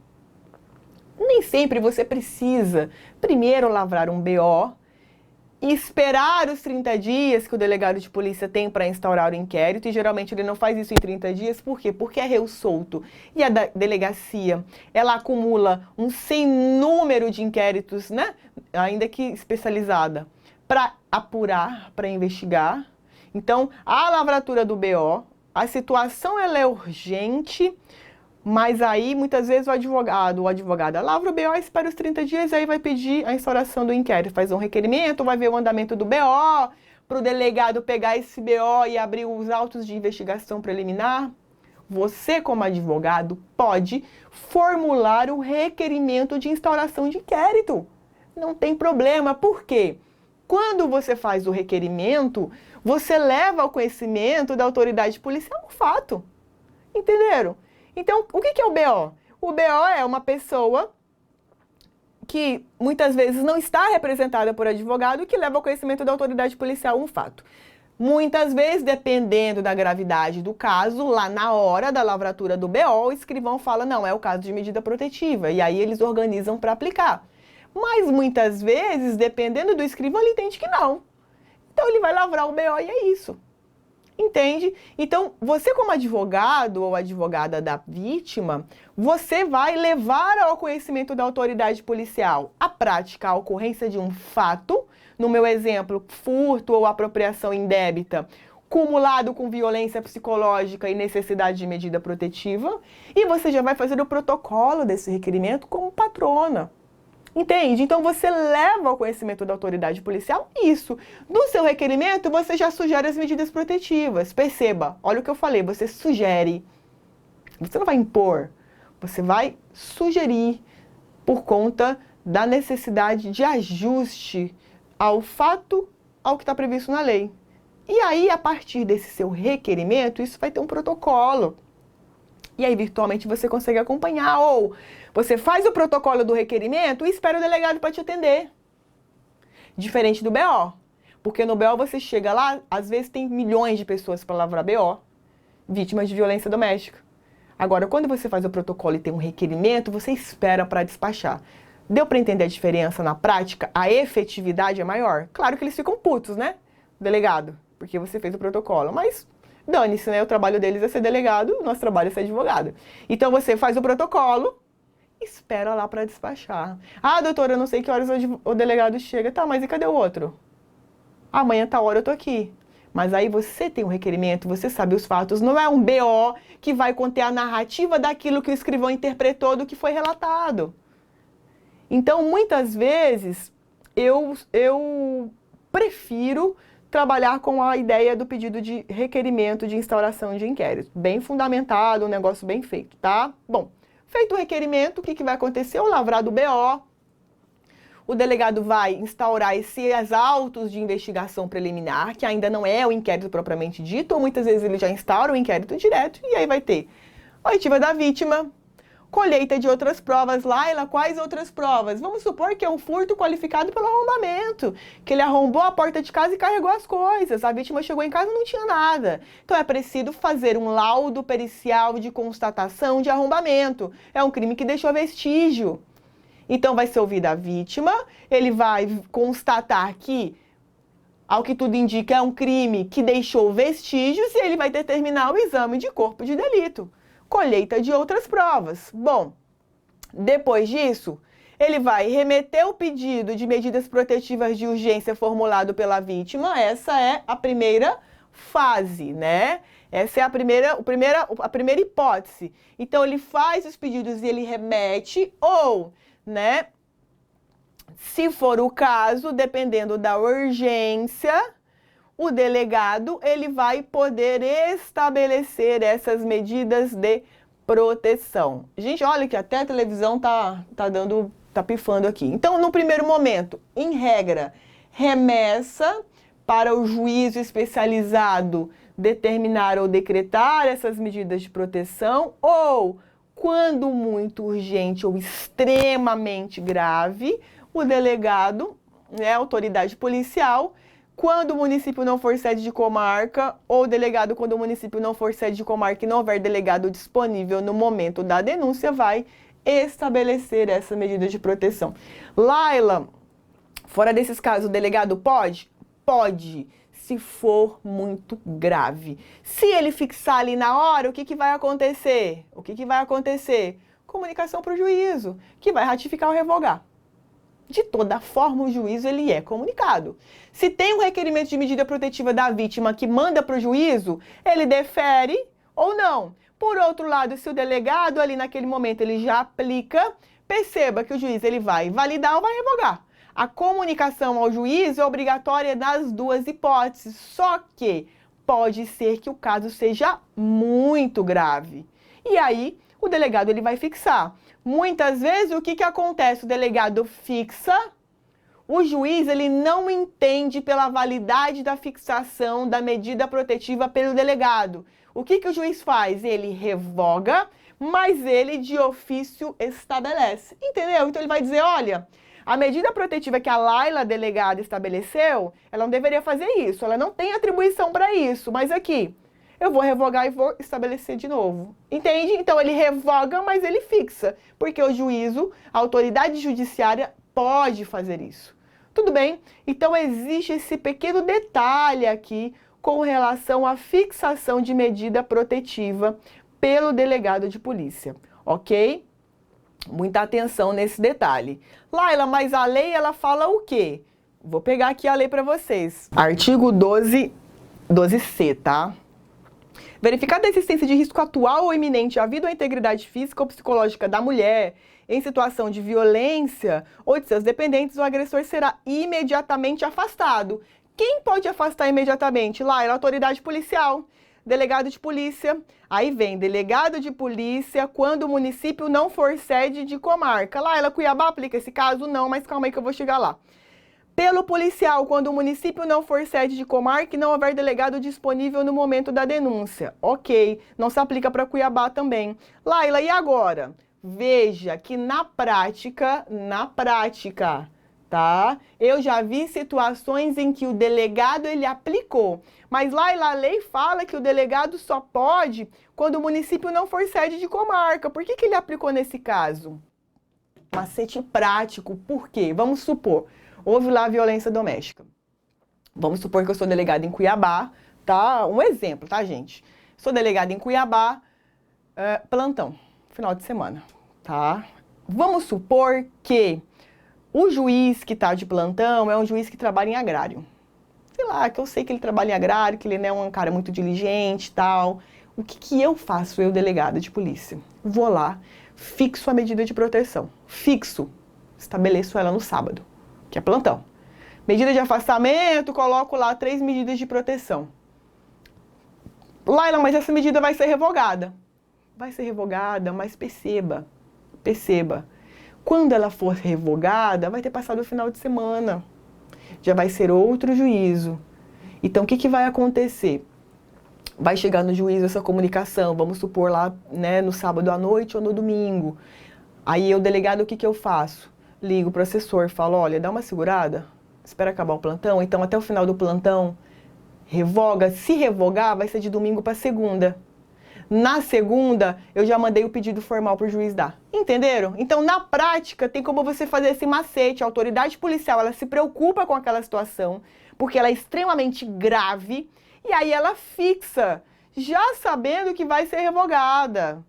Nem sempre você precisa primeiro lavrar um BO e esperar os 30 dias que o delegado de polícia tem para instaurar o inquérito, e geralmente ele não faz isso em 30 dias, por quê? Porque é réu solto. E a delegacia, ela acumula um sem número de inquéritos, né? Ainda que especializada, para apurar, para investigar. Então, a lavratura do BO, a situação ela é urgente, mas aí, muitas vezes, o advogado ou a advogada lavra o BO, espera os 30 dias e aí vai pedir a instauração do inquérito. Faz um requerimento, vai ver o andamento do BO, para o delegado pegar esse BO e abrir os autos de investigação preliminar. Você, como advogado, pode formular o requerimento de instauração de inquérito. Não tem problema. Por quê? Quando você faz o requerimento, você leva ao conhecimento da autoridade policial o fato. Entenderam? Então, o que é o BO? O BO é uma pessoa que muitas vezes não está representada por advogado que leva ao conhecimento da autoridade policial um fato. Muitas vezes, dependendo da gravidade do caso, lá na hora da lavratura do BO, o escrivão fala, não, é o caso de medida protetiva, e aí eles organizam para aplicar. Mas muitas vezes, dependendo do escrivão, ele entende que não. Então, ele vai lavrar o BO e é isso. Entende? Então, você como advogado ou advogada da vítima, você vai levar ao conhecimento da autoridade policial a prática, a ocorrência de um fato, no meu exemplo, furto ou apropriação indébita, cumulado com violência psicológica e necessidade de medida protetiva, e você já vai fazer o protocolo desse requerimento como patrona. Entende? Então, você leva ao conhecimento da autoridade policial isso. No seu requerimento, você já sugere as medidas protetivas. Perceba, olha o que eu falei, você sugere. Você não vai impor, você vai sugerir por conta da necessidade de ajuste ao fato, ao que está previsto na lei. E aí, a partir desse seu requerimento, isso vai ter um protocolo. E aí, virtualmente, você consegue acompanhar. Ou você faz o protocolo do requerimento e espera o delegado para te atender. Diferente do BO. Porque no BO você chega lá, às vezes tem milhões de pessoas para lavrar BO, vítimas de violência doméstica. Agora, quando você faz o protocolo e tem um requerimento, você espera para despachar. Deu para entender a diferença na prática? A efetividade é maior? Claro que eles ficam putos, né? Delegado, porque você fez o protocolo. Mas dane-se, né? O trabalho deles é ser delegado, o nosso trabalho é ser advogado. Então, você faz o protocolo espera lá para despachar. Ah, doutora, eu não sei que horas o delegado chega. Tá, mas e cadê o outro? Amanhã, tá hora, eu tô aqui. Mas aí você tem um requerimento, você sabe os fatos. Não é um BO que vai conter a narrativa daquilo que o escrivão interpretou do que foi relatado. Então, muitas vezes, eu prefiro trabalhar com a ideia do pedido de requerimento de instauração de inquérito. Bem fundamentado, um negócio bem feito, tá? Bom, feito o requerimento, o que vai acontecer? O lavrado BO, o delegado vai instaurar esses autos de investigação preliminar, que ainda não é o inquérito propriamente dito, ou muitas vezes ele já instaura o inquérito direto, e aí vai ter oitiva da vítima, colheita de outras provas. Laila, quais outras provas? Vamos supor que é um furto qualificado pelo arrombamento, que ele arrombou a porta de casa e carregou as coisas. A vítima chegou em casa e não tinha nada. Então é preciso fazer um laudo pericial de constatação de arrombamento. É um crime que deixou vestígio. Então vai ser ouvida a vítima, ele vai constatar que, ao que tudo indica, é um crime que deixou vestígios e ele vai determinar o exame de corpo de delito. Colheita de outras provas. Bom, depois disso, ele vai remeter o pedido de medidas protetivas de urgência formulado pela vítima. Essa é a primeira fase, né? Essa é a primeira hipótese. Então, ele faz os pedidos e ele remete, ou, né, se for o caso, dependendo da urgência, o delegado ele vai poder estabelecer essas medidas de proteção. Gente, olha que até a televisão tá pifando aqui. Então, no primeiro momento, em regra, remessa para o juízo especializado determinar ou decretar essas medidas de proteção, ou, quando muito urgente ou extremamente grave, o delegado, né, a autoridade policial, quando o município não for sede de comarca, ou delegado quando o município não for sede de comarca e não houver delegado disponível no momento da denúncia, vai estabelecer essa medida de proteção. Laila, fora desses casos, o delegado pode? Pode, se for muito grave. Se ele fixar ali na hora, o que vai acontecer? O que vai acontecer? Comunicação para o juízo, que vai ratificar ou revogar. De toda forma, o juízo ele é comunicado. Se tem um requerimento de medida protetiva da vítima que manda para o juízo, ele defere ou não. Por outro lado, se o delegado ali naquele momento ele já aplica, perceba que o juiz ele vai validar ou vai revogar. A comunicação ao juiz é obrigatória nas duas hipóteses, só que pode ser que o caso seja muito grave. E aí, o delegado ele vai fixar. Muitas vezes, o que acontece? O delegado fixa, o juiz ele não entende pela validade da fixação da medida protetiva pelo delegado. O que o juiz faz? Ele revoga, mas ele de ofício estabelece. Entendeu? Então ele vai dizer, olha, a medida protetiva que a Laila, delegada, estabeleceu, ela não deveria fazer isso, ela não tem atribuição para isso, mas aqui, eu vou revogar e vou estabelecer de novo. Entende? Então, ele revoga, mas ele fixa. Porque o juízo, a autoridade judiciária, pode fazer isso. Tudo bem? Então, existe esse pequeno detalhe aqui com relação à fixação de medida protetiva pelo delegado de polícia. Ok? Muita atenção nesse detalhe. Laila, mas a lei, ela fala o quê? Vou pegar aqui a lei para vocês. Artigo 12C, tá? Verificada a existência de risco atual ou iminente à vida ou à integridade física ou psicológica da mulher em situação de violência ou de seus dependentes, o agressor será imediatamente afastado. Quem pode afastar imediatamente? Lá é a autoridade policial, delegado de polícia. Aí vem delegado de polícia quando o município não for sede de comarca. Lá, ela Cuiabá aplica esse caso? Não, mas calma aí que eu vou chegar lá. Pelo policial, quando o município não for sede de comarca e não houver delegado disponível no momento da denúncia. Ok, não se aplica para Cuiabá também. Laila, e agora? Veja que na prática, tá? Eu já vi situações em que o delegado, ele aplicou. Mas Laila, a lei fala que o delegado só pode quando o município não for sede de comarca. Por que ele aplicou nesse caso? Macete prático, por quê? Vamos supor... Houve lá violência doméstica. Vamos supor que eu sou delegada em Cuiabá, tá? Um exemplo, tá, gente? Sou delegada em Cuiabá, plantão, final de semana, tá? Vamos supor que o juiz que está de plantão é um juiz que trabalha em agrário. Sei lá, que eu sei que ele trabalha em agrário, que ele não é um cara muito diligente e tal. O que eu faço, eu, delegada de polícia? Vou lá, fixo a medida de proteção. Fixo. Estabeleço ela no sábado, que é plantão. Medida de afastamento, coloco lá 3 medidas de proteção. Laila, mas essa medida vai ser revogada. Vai ser revogada, mas perceba. Quando ela for revogada, vai ter passado o final de semana. Já vai ser outro juízo. Então, o que vai acontecer? Vai chegar no juízo essa comunicação, vamos supor lá, né, no sábado à noite ou no domingo. Aí, o delegado, o que eu faço? Ligo para o assessor, falo, olha, dá uma segurada, espera acabar o plantão, então até o final do plantão, revoga. Se revogar, vai ser de domingo para segunda. Na segunda, eu já mandei o pedido formal para o juiz dar. Entenderam? Então, na prática, tem como você fazer esse macete. A autoridade policial, ela se preocupa com aquela situação, porque ela é extremamente grave, e aí ela fixa, já sabendo que vai ser revogada.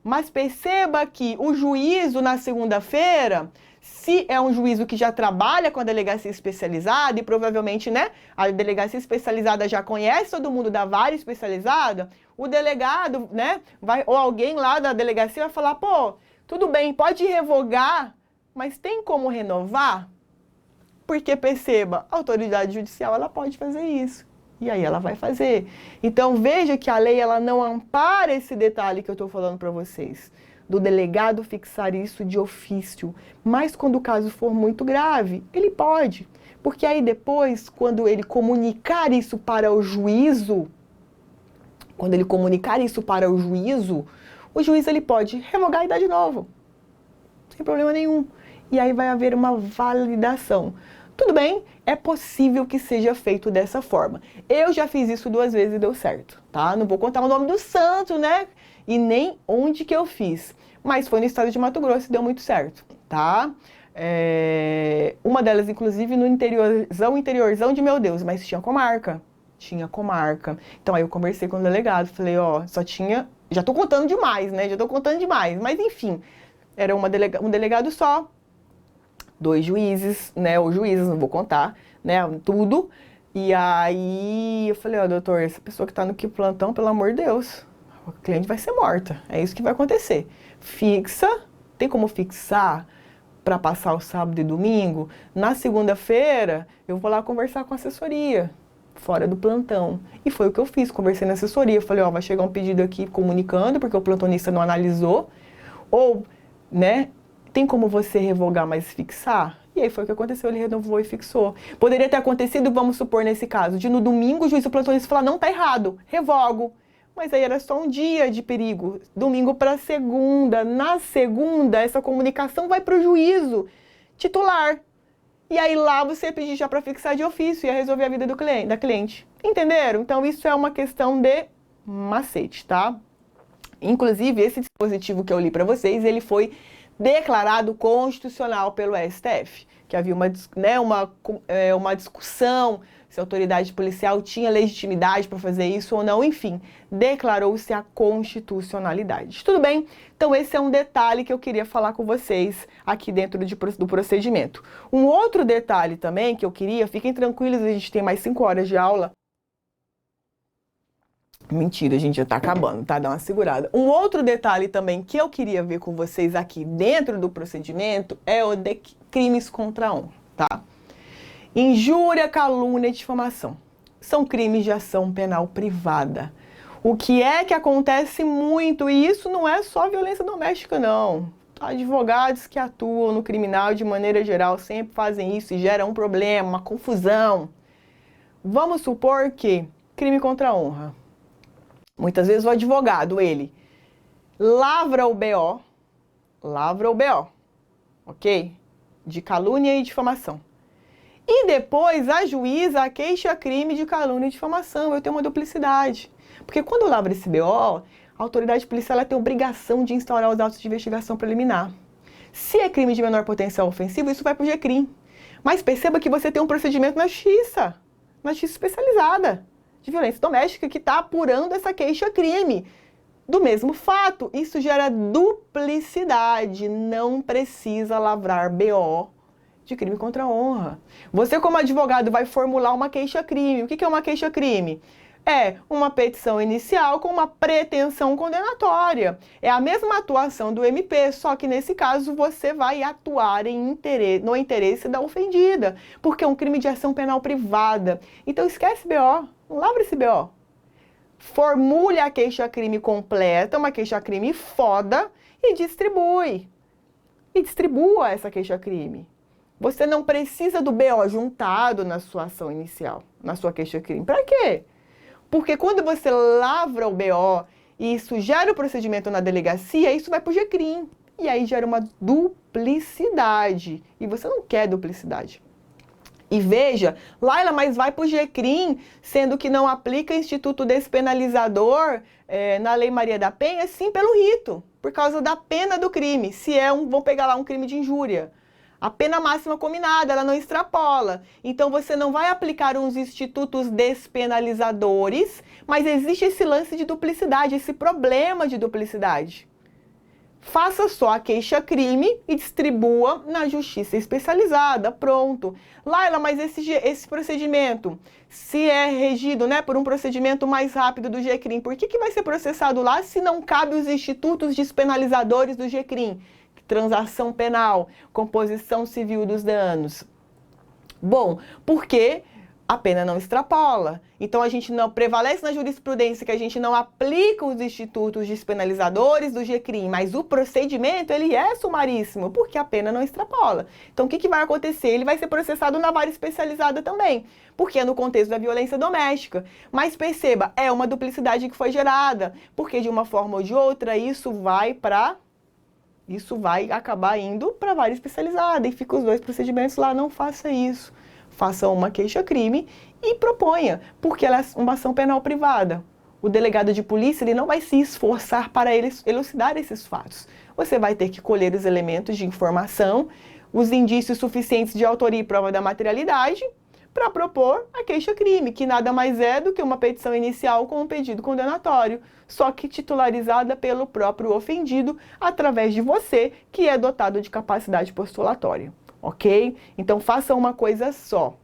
Mas perceba que o juízo na segunda-feira, se é um juízo que já trabalha com a delegacia especializada, e provavelmente, né, a delegacia especializada já conhece todo mundo da vara especializada, o delegado, né, ou alguém lá da delegacia vai falar, pô, tudo bem, pode revogar, mas tem como renovar? Porque, perceba, a autoridade judicial, ela pode fazer isso. E aí ela vai fazer. Então, veja que a lei, ela não ampara esse detalhe que eu estou falando para vocês, do delegado fixar isso de ofício. Mas quando o caso for muito grave, ele pode. Porque aí depois, quando ele comunicar isso para o juízo, o juiz ele pode revogar e dar de novo. Sem problema nenhum. E aí vai haver uma validação. Tudo bem, é possível que seja feito dessa forma. Eu já fiz isso 2 vezes e deu certo, tá? Não vou contar o nome do santo, né? E nem onde que eu fiz. Mas foi no estado de Mato Grosso e deu muito certo, tá? Uma delas, inclusive, no interiorzão de meu Deus, mas tinha comarca. Então aí eu conversei com o delegado, falei, ó, só tinha... Já tô contando demais, né? Mas enfim, era um delegado só. 2 juízes, né, ou juízes, não vou contar, né, tudo. E aí eu falei, ó, doutor, essa pessoa que tá no plantão, pelo amor de Deus, a cliente vai ser morta, é isso que vai acontecer. Fixa, tem como fixar para passar o sábado e domingo? Na segunda-feira, eu vou lá conversar com a assessoria, fora do plantão. E foi o que eu fiz, conversei na assessoria, falei, ó, vai chegar um pedido aqui comunicando, porque o plantonista não analisou, ou, né, tem como você revogar, mas fixar? E aí foi o que aconteceu, ele renovou e fixou. Poderia ter acontecido, vamos supor, nesse caso, de no domingo o juiz do plantonista falar, não, tá errado, revogo. Mas aí era só um dia de perigo, domingo para segunda. Na segunda, essa comunicação vai para o juízo titular. E aí lá você pedir já para fixar de ofício e ia resolver a vida da cliente. Entenderam? Então isso é uma questão de macete, tá? Inclusive, esse dispositivo que eu li para vocês, ele foi declarado constitucional pelo STF, que havia uma discussão se a autoridade policial tinha legitimidade para fazer isso ou não, enfim, declarou-se a constitucionalidade. Tudo bem? Então esse é um detalhe que eu queria falar com vocês aqui dentro do procedimento. Um outro detalhe também que eu queria, fiquem tranquilos, a gente tem mais 5 horas de aula. Mentira, a gente já tá acabando, tá? Dá uma segurada. Um outro detalhe também que eu queria ver com vocês aqui dentro do procedimento é o de crimes contra a honra, tá? Injúria, calúnia e difamação. São crimes de ação penal privada. O que é que acontece muito, e isso não é só violência doméstica, não. Advogados que atuam no criminal de maneira geral sempre fazem isso e geram um problema, uma confusão. Vamos supor que crime contra a honra. Muitas vezes o advogado, ele lavra o BO, ok? De calúnia e difamação. E depois a juíza queixa crime de calúnia e difamação. Eu tenho uma duplicidade. Porque quando lavra esse BO, a autoridade policial ela tem a obrigação de instaurar os autos de investigação preliminar. Se é crime de menor potencial ofensivo, isso vai para o GCRIM. Mas perceba que você tem um procedimento na justiça especializada de violência doméstica que está apurando essa queixa-crime. do mesmo fato. Isso gera duplicidade, não precisa lavrar BO de crime contra a honra. Você, como advogado, vai formular uma queixa-crime. O que é uma queixa-crime? É uma petição inicial com uma pretensão condenatória. É a mesma atuação do MP, só que nesse caso você vai atuar no interesse da ofendida, porque é um crime de ação penal privada. Então esquece BO, não lavra esse BO. Formule a queixa-crime completa, uma queixa-crime foda, e distribui. E distribua essa queixa-crime. Você não precisa do BO juntado na sua ação inicial, na sua queixa-crime. Para quê? Porque quando você lavra o BO e isso gera o procedimento na delegacia, isso vai para o GCRIM. E aí gera uma duplicidade. E você não quer duplicidade. E veja, Laila, mas vai para o GCRIM, sendo que não aplica instituto despenalizador na Lei Maria da Penha, sim, pelo rito, por causa da pena do crime. Se é vamos pegar lá um crime de injúria. A pena máxima combinada, ela não extrapola. Então, você não vai aplicar uns institutos despenalizadores, mas existe esse lance de duplicidade, esse problema de duplicidade. Faça só a queixa-crime e distribua na justiça especializada. Pronto. Laila, mas esse procedimento, se é regido, né, por um procedimento mais rápido do GCRIM, por que vai ser processado lá se não cabe os institutos despenalizadores do GCRIM? Transação penal, composição civil dos danos. Bom, porque a pena não extrapola. Então, a gente não prevalece na jurisprudência que a gente não aplica os institutos despenalizadores do GCRIM, mas o procedimento, ele é sumaríssimo, porque a pena não extrapola. Então, o que vai acontecer? Ele vai ser processado na vara especializada também, porque é no contexto da violência doméstica. Mas perceba, é uma duplicidade que foi gerada, porque de uma forma ou de outra, isso vai acabar indo para a vara especializada e fica os dois procedimentos lá. Não faça isso. Faça uma queixa-crime e proponha, porque ela é uma ação penal privada. O delegado de polícia, ele não vai se esforçar para elucidar esses fatos. Você vai ter que colher os elementos de informação, os indícios suficientes de autoria e prova da materialidade, para propor a queixa-crime, que nada mais é do que uma petição inicial com um pedido condenatório, só que titularizada pelo próprio ofendido, através de você, que é dotado de capacidade postulatória. Ok? Então, faça uma coisa só.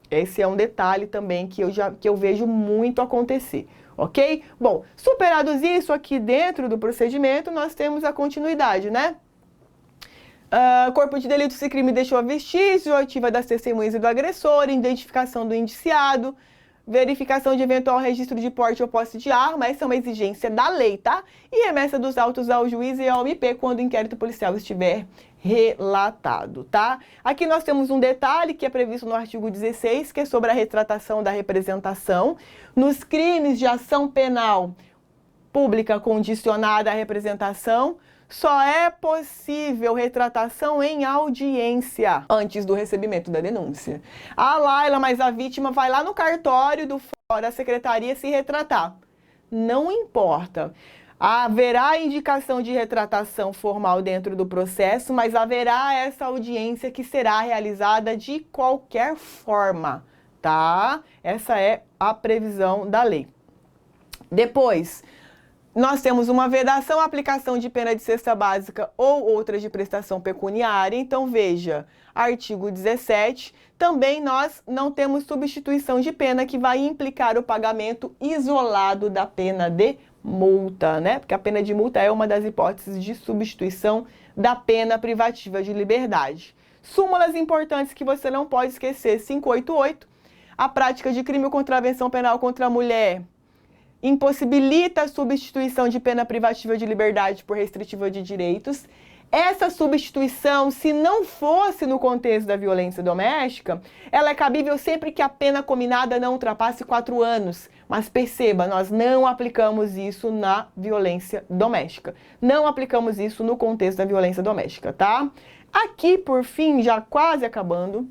Esse é um detalhe também que eu vejo muito acontecer. Ok? Bom, superados isso, aqui dentro do procedimento, nós temos a continuidade, né? Corpo de delito, se crime deixou vestígio, oitiva das testemunhas e do agressor, identificação do indiciado, verificação de eventual registro de porte ou posse de arma, essa é uma exigência da lei, tá? E remessa dos autos ao juiz e ao MP quando o inquérito policial estiver relatado, tá? Aqui nós temos um detalhe que é previsto no artigo 16, que é sobre a retratação da representação. Nos crimes de ação penal pública condicionada à representação, só é possível retratação em audiência antes do recebimento da denúncia. Ah, Laila, mas a vítima vai lá no cartório do fórum da secretaria se retratar. Não importa. Haverá indicação de retratação formal dentro do processo, mas haverá essa audiência que será realizada de qualquer forma, tá? Essa é a previsão da lei. Depois, nós temos uma vedação à aplicação de pena de cesta básica ou outras de prestação pecuniária. Então, veja, artigo 17, também nós não temos substituição de pena que vai implicar o pagamento isolado da pena de multa, né? Porque a pena de multa é uma das hipóteses de substituição da pena privativa de liberdade. Súmulas importantes que você não pode esquecer: 588, a prática de crime ou contravenção penal contra a mulher impossibilita a substituição de pena privativa de liberdade por restritiva de direitos. Essa substituição, se não fosse no contexto da violência doméstica, ela é cabível sempre que a pena combinada não ultrapasse 4 anos. Mas perceba, nós não aplicamos isso na violência doméstica. Não aplicamos isso no contexto da violência doméstica, tá? Aqui, por fim, já quase acabando,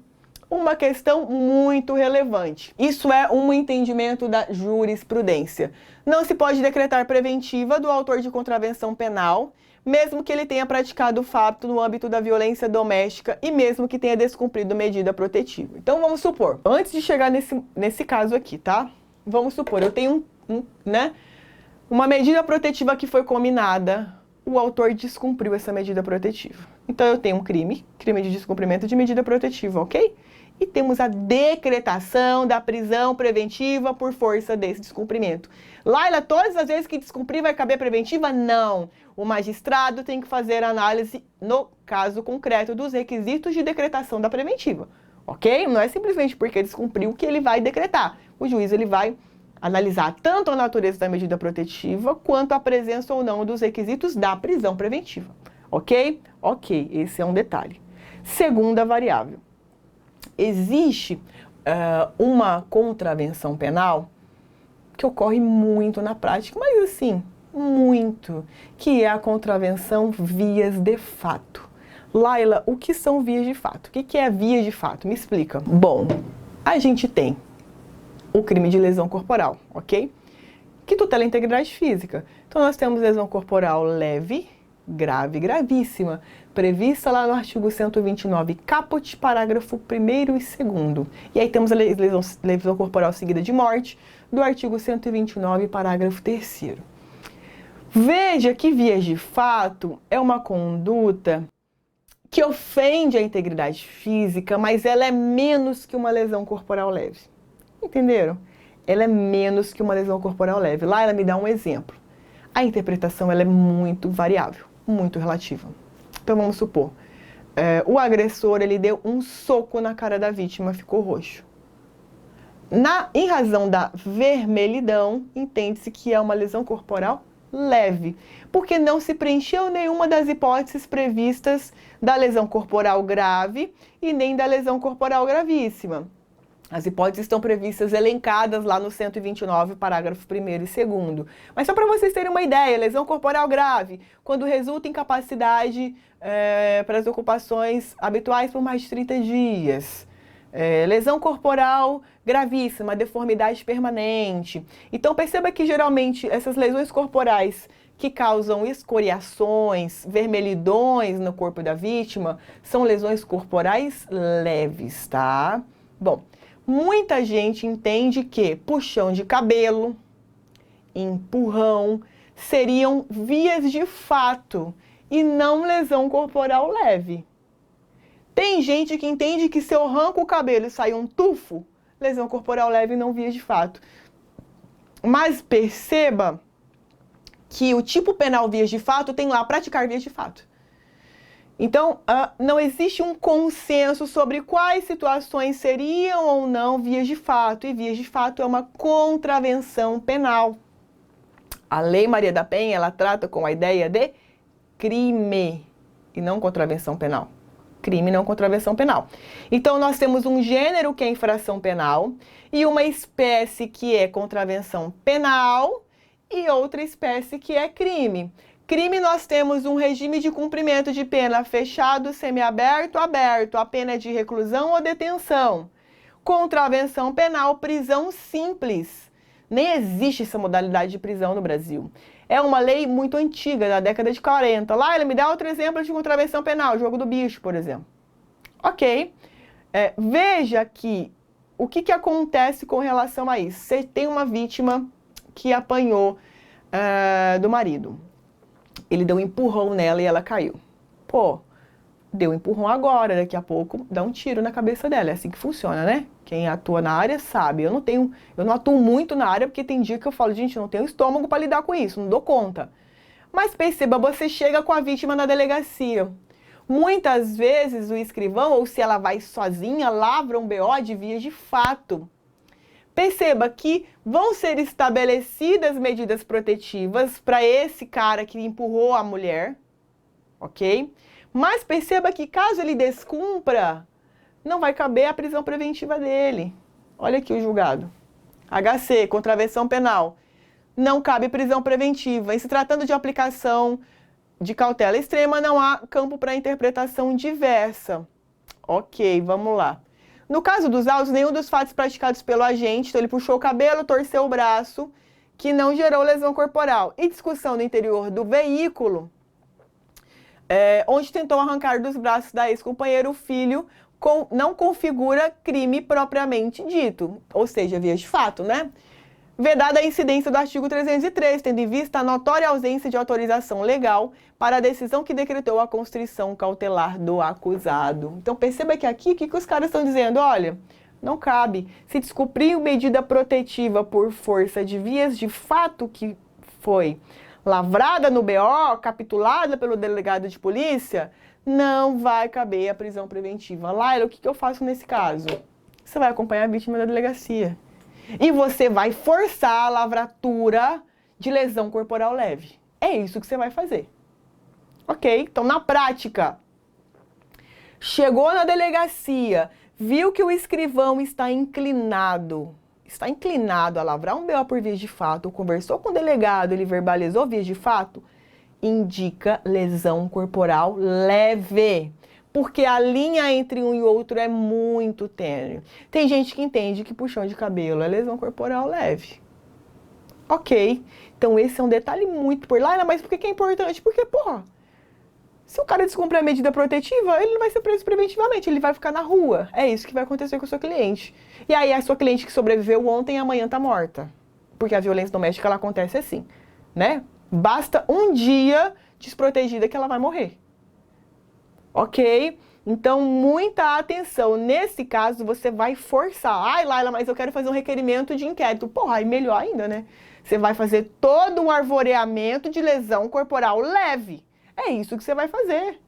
uma questão muito relevante. Isso é um entendimento da jurisprudência. Não se pode decretar preventiva do autor de contravenção penal, mesmo que ele tenha praticado o fato no âmbito da violência doméstica e mesmo que tenha descumprido medida protetiva. Então, vamos supor, antes de chegar nesse caso aqui, tá? Vamos supor, eu tenho Uma medida protetiva que foi combinada, o autor descumpriu essa medida protetiva. Então eu tenho um crime de descumprimento de medida protetiva, ok? E temos a decretação da prisão preventiva por força desse descumprimento. Laila, todas as vezes que descumprir vai caber preventiva? Não. O magistrado tem que fazer análise no caso concreto dos requisitos de decretação da preventiva, ok? Não é simplesmente porque descumpriu que ele vai decretar. O juiz ele vai analisar tanto a natureza da medida protetiva quanto a presença ou não dos requisitos da prisão preventiva, ok? Ok, esse é um detalhe. Segunda variável. Existe uma contravenção penal que ocorre muito na prática, mas assim, muito, que é a contravenção vias de fato. Laila, o que são vias de fato? O que é vias de fato? Me explica. Bom, a gente tem o crime de lesão corporal, ok? Que tutela a integridade física. Então nós temos lesão corporal leve, grave, gravíssima, prevista lá no artigo 129, caput, parágrafo 1º e 2º. E aí temos a lesão corporal seguida de morte, do artigo 129, parágrafo 3º. Veja que vias de fato é uma conduta que ofende a integridade física, mas ela é menos que uma lesão corporal leve. Entenderam? Ela é menos que uma lesão corporal leve. Lá ela me dá um exemplo. A interpretação ela é muito variável, muito relativa. Então vamos supor, o agressor ele deu um soco na cara da vítima, ficou roxo. Em razão da vermelhidão, entende-se que é uma lesão corporal leve, porque não se preencheu nenhuma das hipóteses previstas da lesão corporal grave e nem da lesão corporal gravíssima. As hipóteses estão previstas, elencadas lá no 129, parágrafo 1º e 2º. Mas só para vocês terem uma ideia, lesão corporal grave, quando resulta incapacidade para as ocupações habituais por mais de 30 dias. Lesão corporal gravíssima, deformidade permanente. Então perceba que geralmente essas lesões corporais que causam escoriações, vermelhidões no corpo da vítima, são lesões corporais leves, tá? Bom, muita gente entende que puxão de cabelo, empurrão, seriam vias de fato e não lesão corporal leve. Tem gente que entende que se eu arranco o cabelo e sai um tufo, lesão corporal leve e não vias de fato. Mas perceba que o tipo penal vias de fato tem lá praticar vias de fato. Então, não existe um consenso sobre quais situações seriam ou não vias de fato, e vias de fato é uma contravenção penal. A Lei Maria da Penha, ela trata com a ideia de crime e não contravenção penal. Crime, não contravenção penal. Então, nós temos um gênero que é infração penal e uma espécie que é contravenção penal e outra espécie que é crime. Crime, nós temos um regime de cumprimento de pena fechado, semiaberto, aberto, a pena de reclusão ou detenção. Contravenção penal, prisão simples. Nem existe essa modalidade de prisão no Brasil. É uma lei muito antiga, da década de 40. Lá, ele me dá outro exemplo de contravenção penal, jogo do bicho, por exemplo. Ok. Veja que o que acontece com relação a isso. Você tem uma vítima que apanhou do marido. Ele deu um empurrão nela e ela caiu. Pô, deu um empurrão agora, daqui a pouco dá um tiro na cabeça dela. É assim que funciona, né? Quem atua na área sabe. Eu não atuo muito na área porque tem dia que eu falo, gente, eu não tenho estômago para lidar com isso, não dou conta. Mas perceba, você chega com a vítima na delegacia. Muitas vezes o escrivão, ou se ela vai sozinha, lavra um BO de vias de fato. Perceba que vão ser estabelecidas medidas protetivas para esse cara que empurrou a mulher, ok? Mas perceba que caso ele descumpra, não vai caber a prisão preventiva dele. Olha aqui o julgado. HC, contravenção penal. Não cabe prisão preventiva. Em se tratando de aplicação de cautela extrema, não há campo para interpretação diversa. Ok, vamos lá. No caso dos autos, nenhum dos fatos praticados pelo agente, então ele puxou o cabelo, torceu o braço, que não gerou lesão corporal. E discussão no interior do veículo, onde tentou arrancar dos braços da ex-companheira o filho, não configura crime propriamente dito, ou seja, vias de fato, né? Vedada a incidência do artigo 303, tendo em vista a notória ausência de autorização legal para a decisão que decretou a constrição cautelar do acusado. Então perceba que aqui, o que os caras estão dizendo? Olha, não cabe. Se descumprir medida protetiva por força de vias de fato que foi lavrada no BO, capitulada pelo delegado de polícia, não vai caber a prisão preventiva. Laila, o que eu faço nesse caso? Você vai acompanhar a vítima da delegacia. E você vai forçar a lavratura de lesão corporal leve. É isso que você vai fazer. Ok? Então, na prática, chegou na delegacia, viu que o escrivão está inclinado a lavrar um BO por vias de fato, conversou com o delegado, ele verbalizou vias de fato, indica lesão corporal leve. Porque a linha entre um e outro é muito tênue. Tem gente que entende que puxão de cabelo é lesão corporal leve. Ok. Então esse é um detalhe muito por lá, mas por que é importante? Porque, porra, se o cara descumprir a medida protetiva, ele não vai ser preso preventivamente, ele vai ficar na rua. É isso que vai acontecer com o seu cliente. E aí a sua cliente que sobreviveu ontem, amanhã tá morta. Porque a violência doméstica, ela acontece assim, né? Basta um dia desprotegida que ela vai morrer. Ok? Então, muita atenção. Nesse caso, você vai forçar. Ai, Laila, mas eu quero fazer um requerimento de inquérito. Porra, aí melhor ainda, né? Você vai fazer todo um arvoreamento de lesão corporal leve. É isso que você vai fazer.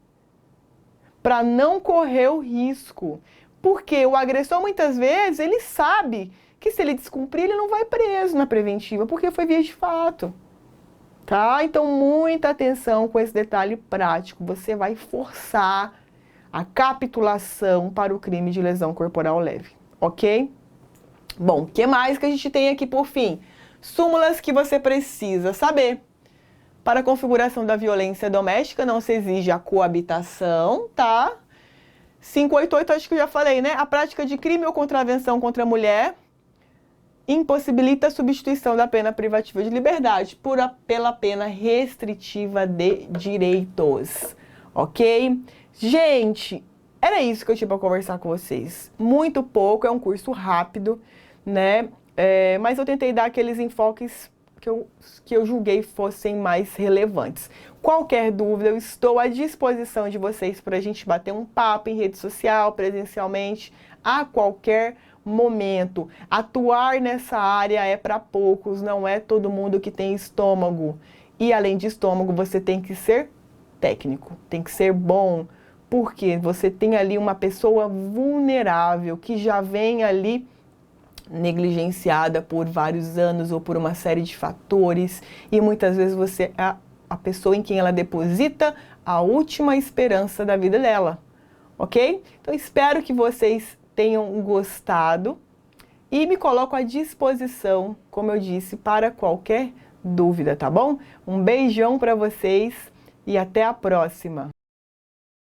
Para não correr o risco. Porque o agressor, muitas vezes, ele sabe que se ele descumprir, ele não vai preso na preventiva, porque foi via de fato. Tá? Então, muita atenção com esse detalhe prático. Você vai forçar a capitulação para o crime de lesão corporal leve, ok? Bom, o que mais que a gente tem aqui por fim? Súmulas que você precisa saber. Para a configuração da violência doméstica, não se exige a coabitação, tá? 588, acho que eu já falei, né? A prática de crime ou contravenção contra a mulher impossibilita a substituição da pena privativa de liberdade pela pena restritiva de direitos, ok? Gente, era isso que eu tinha para conversar com vocês. Muito pouco, é um curso rápido, né? Mas eu tentei dar aqueles enfoques que eu julguei fossem mais relevantes. Qualquer dúvida, eu estou à disposição de vocês para a gente bater um papo em rede social, presencialmente, a qualquer momento. Atuar nessa área é para poucos, não é todo mundo que tem estômago. E além de estômago, você tem que ser técnico, tem que ser bom, porque você tem ali uma pessoa vulnerável que já vem ali negligenciada por vários anos ou por uma série de fatores, e muitas vezes você é a pessoa em quem ela deposita a última esperança da vida dela, ok? Então espero que vocês tenham gostado e me coloco à disposição, como eu disse, para qualquer dúvida, tá bom? Um beijão para vocês e até a próxima!